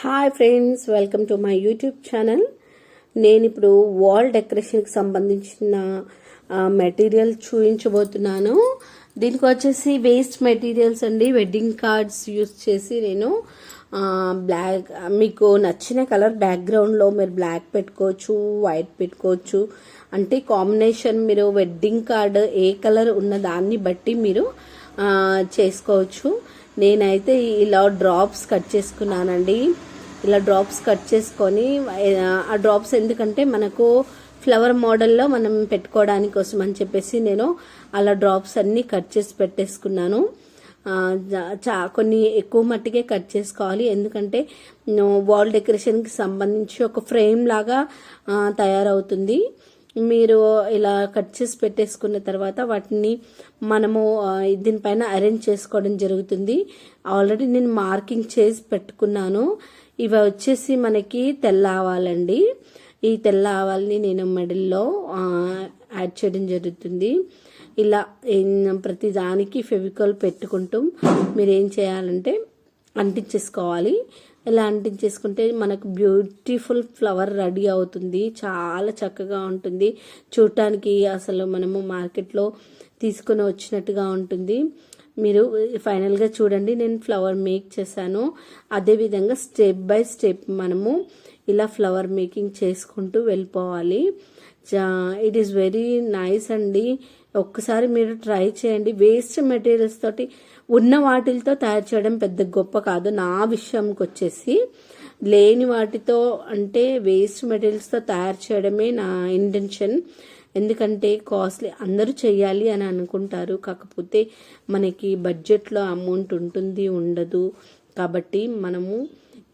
Hi friends, welcome to my YouTube channel. నేను ఇప్పుడు wall డెకరేషన్కి సంబంధించిన మెటీరియల్ చూపించబోతున్నాను. దీనికి వచ్చేసి వేస్ట్ మెటీరియల్స్ అండి. వెడ్డింగ్ కార్డ్స్ యూస్ చేసి నేను బ్లాక్, మీకు నచ్చిన కలర్ బ్యాక్గ్రౌండ్లో మీరు బ్లాక్ పెట్టుకోవచ్చు, వైట్ పెట్టుకోవచ్చు. అంటే కాంబినేషన్ మీరు వెడ్డింగ్ కార్డ్ ఏ కలర్ ఉన్న దాన్ని బట్టి మీరు చేసుకోవచ్చు. నేనైతే ఇలా డ్రాప్స్ కట్ చేసుకున్నానండి. ఇలా డ్రాప్స్ కట్ చేసుకొని, ఆ డ్రాప్స్ ఎందుకంటే మనకు ఫ్లవర్ మోడల్లో మనం పెట్టుకోవడానికి కోసం అని చెప్పేసి నేను అలా డ్రాప్స్ అన్నీ కట్ చేసి పెట్టేసుకున్నాను. కొన్ని ఎక్కువ మట్టికే కట్ చేసుకోవాలి, ఎందుకంటే వాల్ డెకరేషన్కి సంబంధించి ఒక ఫ్రేమ్ లాగా తయారవుతుంది. మీరు ఇలా కట్ చేసి పెట్టేసుకున్న తర్వాత వాటిని మనము దీనిపైన అరేంజ్ చేసుకోవడం జరుగుతుంది. ఆల్రెడీ నేను మార్కింగ్ చేసి పెట్టుకున్నాను. ఇవి వచ్చేసి మనకి తెల్ల ఆవాలండి. ఈ తెల్ల ఆవాల్ని నేను మెడల్లో యాడ్ చేయడం జరుగుతుంది. ఇలా ప్రతి దానికి ఫెవికాల్ పెట్టుకుంటూ మీరు ఏం చేయాలంటే అంటించేసుకోవాలి. ఇలా అంటించేసుకుంటే మనకు బ్యూటిఫుల్ ఫ్లవర్ రెడీ అవుతుంది. చాలా చక్కగా ఉంటుంది చూడటానికి. అసలు మనము మార్కెట్లో తీసుకొని వచ్చినట్టుగా ఉంటుంది. మీరు ఫైనల్గా చూడండి, నేను ఫ్లవర్ మేక్ చేశాను. అదేవిధంగా స్టెప్ బై స్టెప్ మనము ఇలా ఫ్లవర్ మేకింగ్ చేసుకుంటూ వెళ్ళిపోవాలి. ఇట్ ఈస్ వెరీ నైస్ అండి. ఒక్కసారి మీరు ట్రై చేయండి. వేస్ట్ మెటీరియల్స్ తోటి ఉన్న వాటితో తయారు చేయడం పెద్ద గొప్ప కాదు. నా విషయంకి వచ్చేసి లేని వాటితో, అంటే వేస్ట్ మెటీరియల్స్తో తయారు చేయడమే నా ఇంటెన్షన్. ఎందుకంటే కాస్ట్లీ, అందరూ చెయ్యాలి అని అనుకుంటారు, కాకపోతే మనకి బడ్జెట్లో అమౌంట్ ఉంటుంది ఉండదు. కాబట్టి మనము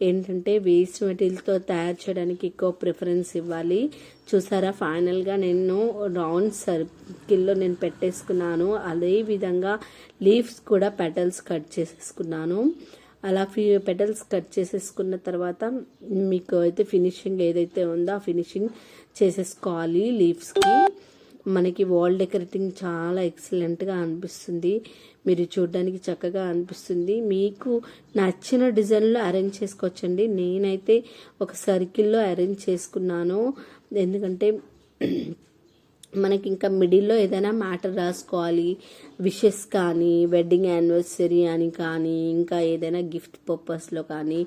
ఏంటంటే వేస్ట్ మెటీరియల్తో తయారు చేయడానికి ఎక్కువ ప్రిఫరెన్స్ ఇవ్వాలి. చూసారా, ఫైనల్గా నేను రౌండ్ సర్కిల్లో నేను పెట్టేసుకున్నాను. అదేవిధంగా లీవ్స్ కూడా పెటల్స్ కట్ చేసేసుకున్నాను. అలా పెటల్స్ కట్ చేసేసుకున్న తర్వాత మీకు అయితే ఫినిషింగ్ ఏదైతే ఉందో ఆ ఫినిషింగ్ చేసేసుకోవాలి. లీవ్స్కి మనకి వాల్ డెకరేటింగ్ చాలా ఎక్సలెంట్గా అనిపిస్తుంది. మీరు చూడడానికి చక్కగా అనిపిస్తుంది. మీకు నచ్చిన డిజైన్లో అరేంజ్ చేసుకోవచ్చండి. నేనైతే ఒక సర్కిల్లో అరేంజ్ చేసుకున్నాను, ఎందుకంటే మనకి ఇంకా మిడిల్లో ఏదైనా మ్యాటర్ రాసుకోవాలి, విషెస్ కానీ, వెడ్డింగ్ యానివర్సరీ అని కానీ, ఇంకా ఏదైనా గిఫ్ట్ పర్పస్లో కానీ,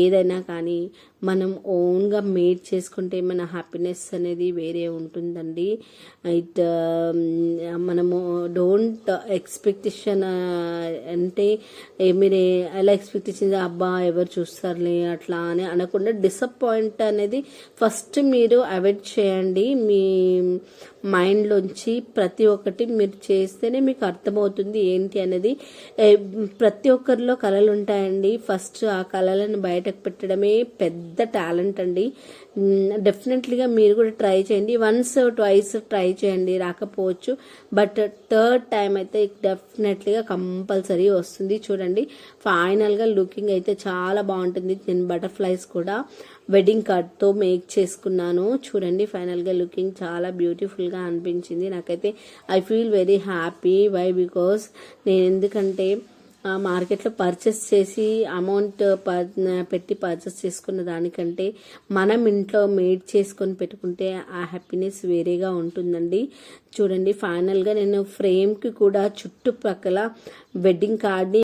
ఏదైనా కానీ మనం ఓన్గా మేడ్ చేసుకుంటే మన హ్యాపీనెస్ అనేది వేరే ఉంటుందండి. మనము డోంట్ ఎక్స్పెక్టేషన్, అంటే మీరు ఎలా ఎక్స్పెక్టేషన్ అబ్బా ఎవరు చూస్తారులే అట్లా అని అనకుండా డిసప్పాయింట్ అనేది ఫస్ట్ మీరు అవాయిడ్ చేయండి. మీ మైండ్లోంచి ప్రతి ఒక్కటి మీరు చేస్తేనే మీకు అర్థమవుతుంది ఏంటి అనేది. ప్రతి ఒక్కరిలో కళలు ఉంటాయండి. ఫస్ట్ ఆ కళలను బయటకు పెట్టడమే పెద్ద టాలెంట్ అండి. డెఫినెట్లీగా మీరు కూడా ట్రై చేయండి. వన్స్ ట్వైస్ ట్రై చేయండి, రాకపోవచ్చు, బట్ థర్డ్ టైం అయితే డెఫినెట్లీగా కంపల్సరీ వస్తుంది. చూడండి, ఫైనల్గా లుకింగ్ అయితే చాలా బాగుంటుంది. నేను బటర్ఫ్లైస్ కూడా వెడ్డింగ్ కార్డ్తో మేక్ చేసుకున్నాను. చూడండి, ఫైనల్గా లుకింగ్ చాలా బ్యూటిఫుల్గా అనిపించింది. నాకైతే I feel very happy. Why because నేను ఎందుకంటే మార్కెట్లో పర్చేస్ చేసి అమౌంట్ పెట్టి పర్చేస్ చేసుకున్న దానికంటే మనం ఇంట్లో మేడ్ చేసుకొని పెట్టుకుంటే ఆ హ్యాపీనెస్ వేరేగా ఉంటుందండి. చూడండి, ఫైనల్గా నేను ఫ్రేమ్కి కూడా చుట్టుపక్కల వెడ్డింగ్ కార్డ్ని